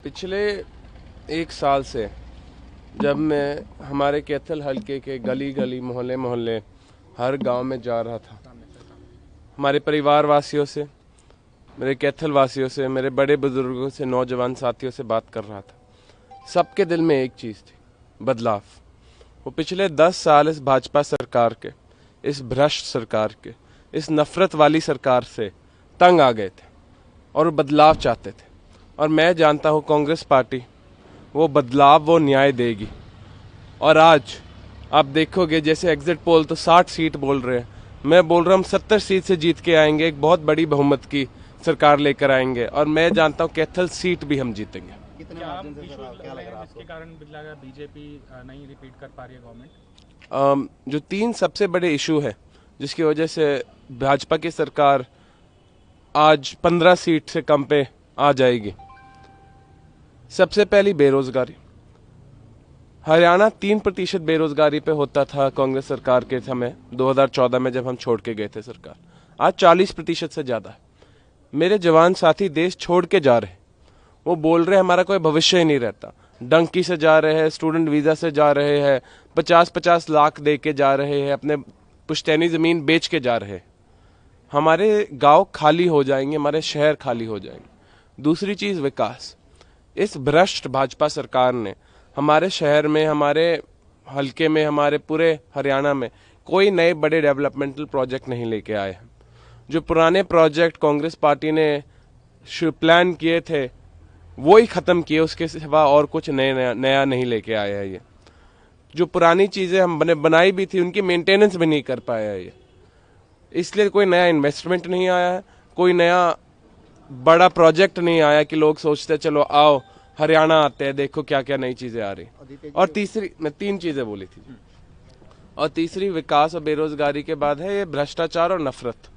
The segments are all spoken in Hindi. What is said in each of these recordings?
पिछले एक साल से जब मैं हमारे कैथल हलके के गली गली मोहल्ले मोहल्ले हर गांव में जा रहा था, हमारे परिवार वासियों से, मेरे कैथल वासियों से, मेरे बड़े बुजुर्गों से, नौजवान साथियों से बात कर रहा था, सबके दिल में एक चीज़ थी, बदलाव। वो पिछले 10 साल इस भाजपा सरकार के, इस भ्रष्ट सरकार के, इस नफरत वाली सरकार से तंग आ गए थे और बदलाव चाहते थे। और मैं जानता हूँ कांग्रेस पार्टी वो बदलाव, वो न्याय देगी। और आज आप देखोगे जैसे एग्जिट पोल तो 60 सीट बोल रहे हैं, मैं बोल रहा हूँ हम 70 सीट से जीत के आएंगे, एक बहुत बड़ी बहुमत की सरकार लेकर आएंगे। और मैं जानता हूँ कैथल सीट भी हम जीतेंगे। कितने मार्जिन से सर, क्या लग रहा है आपको? इसके कारण लगा बीजेपी नहीं रिपीट कर पा रही है गवर्नमेंट। जो 3 सबसे बड़े इशू है जिसकी वजह से भाजपा की सरकार आज 15 सीट से कम पे आ जाएगी। सबसे पहली बेरोजगारी। हरियाणा 3% बेरोजगारी पे होता था कांग्रेस सरकार के समय 2014 में जब हम छोड़ के गए थे सरकार। आज 40% से ज्यादा है। मेरे जवान साथी देश छोड़ के जा रहे हैं, वो बोल रहे हैं हमारा कोई भविष्य ही नहीं रहता। डंकी से जा रहे हैं, स्टूडेंट वीजा से जा रहे हैं, 50-50 लाख दे के जा रहे हैं, अपने पुश्तैनी जमीन बेच के जा रहे हैं। हमारे गांव खाली हो जाएंगे, हमारे शहर खाली हो जाएंगे। दूसरी चीज विकास। इस भ्रष्ट भाजपा सरकार ने हमारे शहर में, हमारे हलके में, हमारे पूरे हरियाणा में कोई नए बड़े डेवलपमेंटल प्रोजेक्ट नहीं लेके आए हैं। जो पुराने प्रोजेक्ट कांग्रेस पार्टी ने प्लान किए थे वो ही खत्म किए, उसके सिवा और कुछ नया नहीं लेके आया है। ये जो पुरानी चीजें हमने बनाई भी थी उनकी मेंटेनेंस भी नहीं कर पाया है ये। इसलिए कोई नया इन्वेस्टमेंट नहीं आया है, कोई नया बड़ा प्रोजेक्ट नहीं आया कि लोग सोचते चलो आओ हरियाणा आते हैं, देखो क्या क्या नई चीजें आ रही। और तीसरी, मैं 3 चीजें बोली थी, और तीसरी विकास और बेरोजगारी के बाद है ये भ्रष्टाचार और नफरत।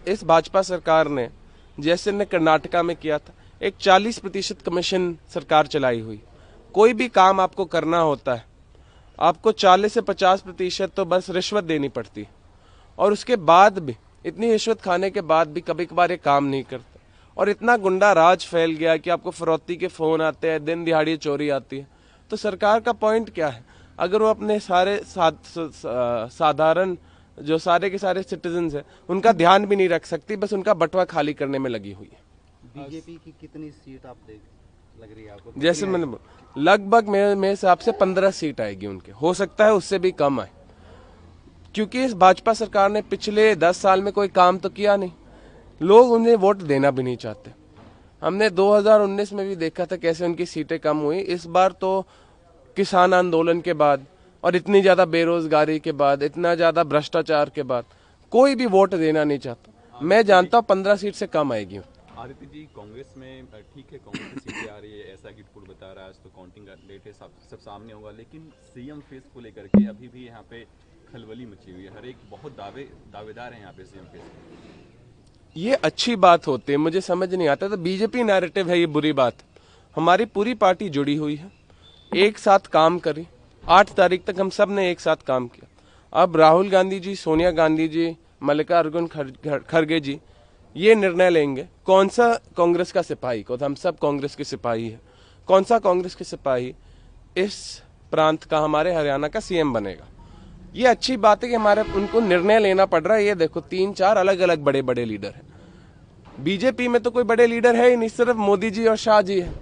इस भाजपा सरकार ने, जैसे ने कर्नाटका में किया था, एक 40% कमीशन सरकार चलाई हुई। कोई भी काम आपको करना होता है आपको 40 से 50% तो बस रिश्वत देनी पड़ती, और उसके बाद भी, इतनी रिश्वत खाने के बाद भी कभी कभार ये काम नहीं करते। और इतना गुंडा राज फैल गया कि आपको फरौती के फोन आते हैं, दिन दिहाड़ी चोरी आती है। तो सरकार का पॉइंट क्या है? अगर वो अपने सारे साधारण जो सारे के सारे सिटीजन्स हैं उनका ध्यान भी नहीं रख सकती, बस उनका बटवा खाली करने में लगी हुई है। बीजेपी की कितनी सीट आप लग रही है आपको? जैसे मैंने बोला, लगभग मेरे हिसाब से 15 सीट आएगी उनके, हो सकता है उससे भी कम आए, क्योंकि इस भाजपा सरकार ने पिछले 10 साल में कोई काम तो किया नहीं। लोग उन्हें वोट देना भी नहीं चाहते। हमने 2019 में भी देखा था कैसे उनकी सीटें कम हुई। इस बार तो किसान आंदोलन के बाद और इतनी ज्यादा बेरोजगारी के बाद, इतना ज्यादा भ्रष्टाचार के बाद कोई भी वोट देना नहीं चाहता। मैं जानता हूँ 15 सीट से कम आएगी। आदित्य जी, कांग्रेस में ठीक है, कांग्रेस की सीटें आ रही है, ऐसा एग्जिट पोल बता रहा है, आज तो काउंटिंग डेट है, सब सामने होगा, लेकिन सीएम फेस को लेकर के अभी भी यहाँ पे खलबली मची हुई है। हर एक बहुत दावेदार है यहाँ पे सीएम फेस। ये अच्छी बात होती है, मुझे समझ नहीं आता। तो बीजेपी नैरेटिव है ये बुरी बात। हमारी पूरी पार्टी जुड़ी हुई है, एक साथ काम करी। 8 तारीख तक हम सब ने एक साथ काम किया। अब राहुल गांधी जी, सोनिया गांधी जी, मल्लिकार्जुन खड़गे जी ये निर्णय लेंगे कौन सा कांग्रेस का सिपाही को, हम सब कांग्रेस के सिपाही है, कौन सा कांग्रेस के सिपाही इस प्रांत का, हमारे हरियाणा का सीएम बनेगा। ये अच्छी बात है कि हमारे उनको निर्णय लेना पड़ रहा है। ये देखो 3-4 अलग अलग बड़े बड़े लीडर हैं। बीजेपी में तो कोई बड़े लीडर है ही नहीं, सिर्फ मोदी जी और शाह जी है।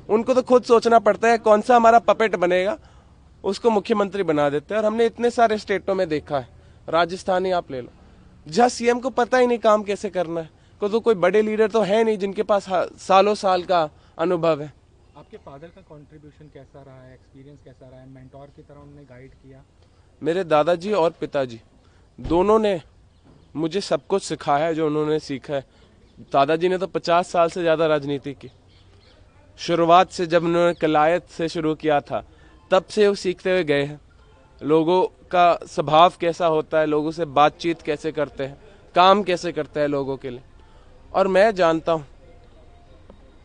उनको तो खुद सोचना पड़ता है कौन सा हमारा पपेट बनेगा, उसको मुख्यमंत्री बना देते हैं। और हमने इतने सारे स्टेटों में देखा है, राजस्थान ही आप ले लो, जहाँ सीएम को पता ही नहीं काम कैसे करना है। तो कोई बड़े लीडर तो है नहीं जिनके पास सालों साल का अनुभव है। आपके फादर का कंट्रीब्यूशन कैसा रहा है, एक्सपीरियंस कैसा रहा है? मेंटोर की तरह उन्होंने गाइड किया? मेरे दादाजी और पिताजी दोनों ने मुझे सब कुछ सिखाया है जो उन्होंने सीखा है। दादाजी ने तो 50 साल से ज्यादा राजनीति की। शुरुआत से जब उन्होंने कलायत से शुरू किया था तब से वो सीखते हुए गए हैं। लोगों का स्वभाव कैसा होता है, लोगों से बातचीत कैसे करते हैं, काम कैसे करते हैं लोगों के लिए। और मैं जानता हूं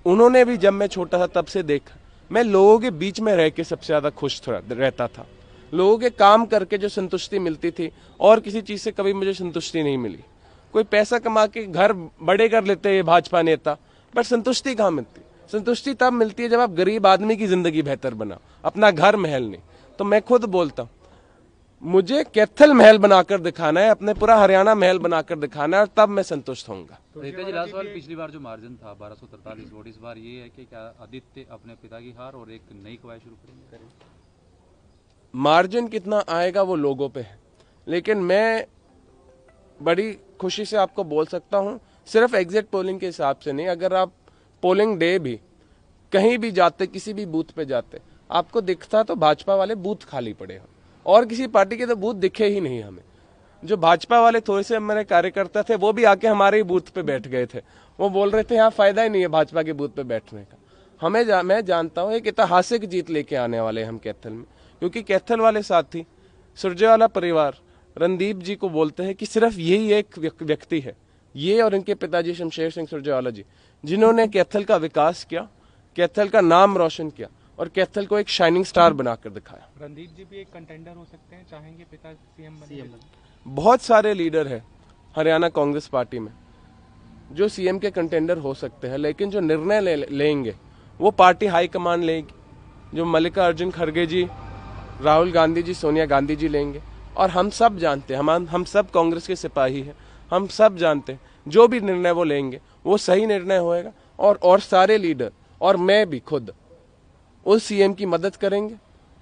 उन्होंने भी, जब मैं छोटा था तब से देखा, मैं लोगों के बीच में रह के सबसे ज्यादा खुश रहता था। लोगों के काम करके जो संतुष्टि मिलती थी, और किसी चीज से कभी मुझे संतुष्टि नहीं मिली। कोई पैसा कमा के घर बड़े कर लेते हैं भाजपा नेता, पर संतुष्टि कहाँ मिलती? संतुष्टि तब मिलती है जब आप गरीब आदमी की जिंदगी बेहतर बनाओ, अपना घर महल नहीं। तो मैं खुद बोलता हूँ, मुझे कैथल महल बनाकर दिखाना है, अपने पूरा हरियाणा महल बनाकर दिखाना है, और तब मैं संतुष्ट होऊंगा। रेखा जी, लास्ट सवाल, पिछली बार जो मार्जिन था 1243 वोट, इस बार ये है कि क्या आदित्य अपने पिता की हार और एक नई कवायद शुरू करेंगे? मार्जिन कितना आएगा वो लोगों पे है, लेकिन मैं बड़ी खुशी से आपको बोल सकता हूं, सिर्फ एग्जिट पोलिंग के हिसाब से नहीं, अगर आप पोलिंग डे भी कहीं भी जाते, किसी भी बूथ पे जाते, आपको दिखता तो भाजपा वाले बूथ खाली पड़े हैं, और किसी पार्टी के तो बूथ दिखे ही नहीं हमें। जो भाजपा वाले थोड़े से हमारे कार्यकर्ता थे वो भी आके हमारे ही बूथ पे बैठ गए थे, वो बोल रहे थे यहाँ फायदा ही नहीं है भाजपा के बूथ पे बैठने का। मैं जानता हूँ एक ऐतिहासिक जीत लेके आने वाले हम कैथल में, क्योंकि कैथल वाले साथी सुरजेवाला परिवार रणदीप जी को बोलते हैं कि सिर्फ यही एक व्यक्ति है, ये और इनके पिताजी शमशेर सिंह सुरजेवाला जी, जिन्होंने कैथल का विकास किया, कैथल का नाम रोशन किया और कैथल को एक शाइनिंग स्टार बनाकर दिखाया। रणदीप जी भी एक कंटेंडर हो सकते हैं, चाहेंगे पिता सीएम बने? बहुत सारे लीडर हैं हरियाणा कांग्रेस पार्टी में जो सीएम के कंटेंडर हो सकते हैं, लेकिन जो निर्णय लेंगे वो पार्टी हाईकमान लेगी, जो मल्लिकार्जुन खड़गे जी, राहुल गांधी जी, सोनिया गांधी जी लेंगे। और हम सब जानते हैं, हम सब कांग्रेस के सिपाही हैं, हम सब जानते हैं जो भी निर्णय वो लेंगे वो सही निर्णय होएगा, और सारे लीडर और मैं भी खुद उस सीएम की मदद करेंगे,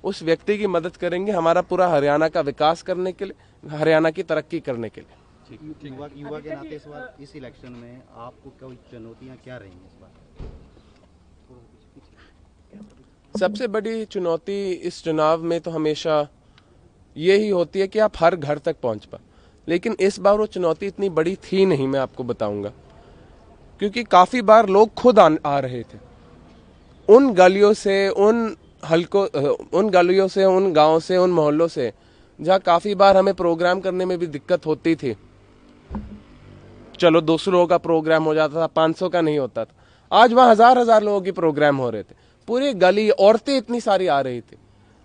उस व्यक्ति की मदद करेंगे, हमारा पूरा हरियाणा का विकास करने के लिए, हरियाणा की तरक्की करने के लिए। युवा के नाते इस इलेक्शन में आपको कोई चुनौतियां क्या रहेंगी इस बार? सबसे बड़ी चुनौती इस चुनाव में तो हमेशा यही होती है कि आप हर घर तक पहुंच पाए, लेकिन इस बार वो चुनौती इतनी बड़ी थी नहीं, मैं आपको बताऊंगा, क्योंकि काफी बार लोग खुद आ रहे थे उन गलियों से, उन गलियों से, उन गांवों से, उन मोहल्लों से जहां काफी बार हमें प्रोग्राम करने में भी दिक्कत होती थी। चलो 200 लोगों का प्रोग्राम हो जाता था, 500 का नहीं होता था, आज वहां हजार लोगों के प्रोग्राम हो रहे थे, पूरी गली, औरतें इतनी सारी आ रही थी,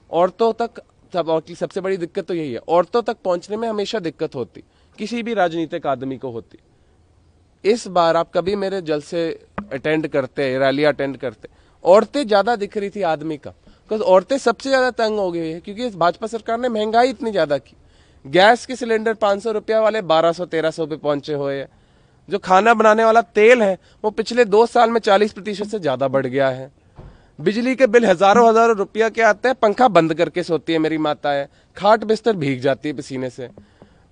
औरतों तक। सबसे बड़ी दिक्कत तो यही है, औरतों तक पहुंचने में हमेशा दिक्कत होती, किसी भी राजनीतिक आदमी को होती। इस बार आप कभी मेरे जलसे अटेंड करते, रैली अटेंड करते, औरतें ज्यादा दिख रही थी आदमी का, बिकॉज औरतें सबसे ज्यादा तंग हो गई है, क्योंकि इस भाजपा सरकार ने महंगाई इतनी ज्यादा की। गैस के सिलेंडर 500 रुपया वाले 1200-1300 पे पहुंचे हुए हैं। जो खाना बनाने वाला तेल है वो पिछले 2 साल में 40% से ज्यादा बढ़ गया है। बिजली के बिल हजारों रुपया के आते हैं, पंखा बंद करके सोती है मेरी माता है, खाट बिस्तर भीग जाती है पसीने से।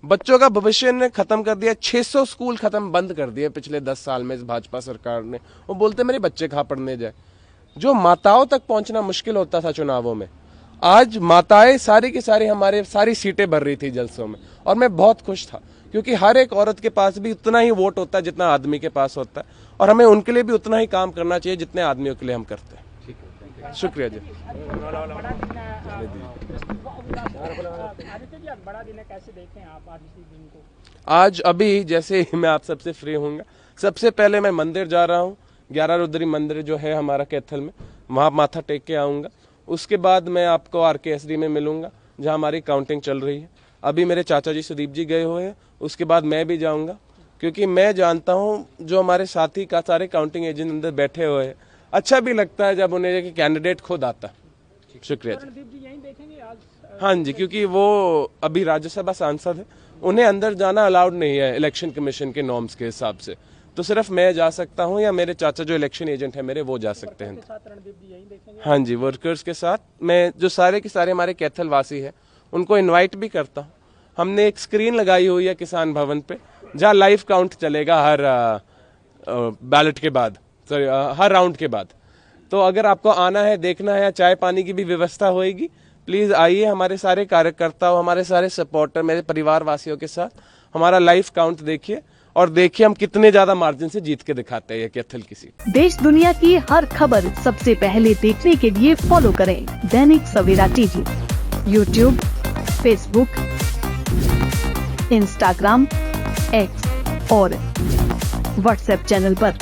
बच्चों का भविष्य ने खत्म कर दिया, 600 स्कूल खत्म बंद कर दिए पिछले 10 साल में इस भाजपा सरकार ने। वो बोलते मेरे बच्चे कहाँ पढ़ने जाए। जो माताओं तक पहुंचना मुश्किल होता था चुनावों में, आज माताएं सारी की सारी हमारे सारी सीटें भर रही थी जलसों में, और मैं बहुत खुश था, क्योंकि हर एक औरत के पास भी उतना ही वोट होता है जितना आदमी के पास होता है, और हमें उनके लिए भी उतना ही काम करना चाहिए जितने आदमियों के लिए हम करते हैं। शुक्रिया जी। आज अभी जैसे मैं आप सबसे फ्री होऊंगा, सबसे पहले मैं मंदिर जा रहा हूँ, 11 रुद्री मंदिर जो है हमारा कैथल में, वहाँ माथा टेक के आऊँगा। उसके बाद मैं आपको RKSD में मिलूंगा जहाँ हमारी काउंटिंग चल रही है। अभी मेरे चाचा जी सुदीप जी गए हुए हैं, उसके बाद मैं भी जाऊँगा, क्योंकि मैं जानता हूँ जो हमारे साथी का सारे काउंटिंग एजेंट अंदर बैठे हुए हैं, अच्छा भी लगता है जब उन्हें कैंडिडेट खुद आता। शुक्रिया जी। हाँ जी, क्योंकि वो अभी राज्यसभा सांसद है, उन्हें अंदर जाना अलाउड नहीं है इलेक्शन कमीशन के नॉर्म्स के हिसाब से, तो सिर्फ मैं जा सकता हूँ या मेरे चाचा जो इलेक्शन एजेंट है मेरे, वो जा सकते हैं। हाँ जी, वर्कर्स के साथ मैं, जो सारे के सारे हमारे कैथल वासी है, उनको इन्वाइट भी करता हूँ। हमने एक स्क्रीन लगाई हुई है किसान भवन पे, जहाँ लाइव काउंट चलेगा हर बैलेट के बाद, सॉरी हर राउंड के बाद। तो अगर आपको आना है, देखना है, चाय पानी की भी व्यवस्था होगी, प्लीज आइए। हमारे सारे कार्यकर्ता, हमारे सारे सपोर्टर, मेरे परिवार वासियों के साथ हमारा लाइव काउंट देखिए, और देखिए हम कितने ज्यादा मार्जिन से जीत के दिखाते हैं कैथल की सीट। देश दुनिया की हर खबर सबसे पहले देखने के लिए फॉलो करें Dainik Savera TV, YouTube, Facebook, Instagram, X और व्हाट्सएप चैनल पर।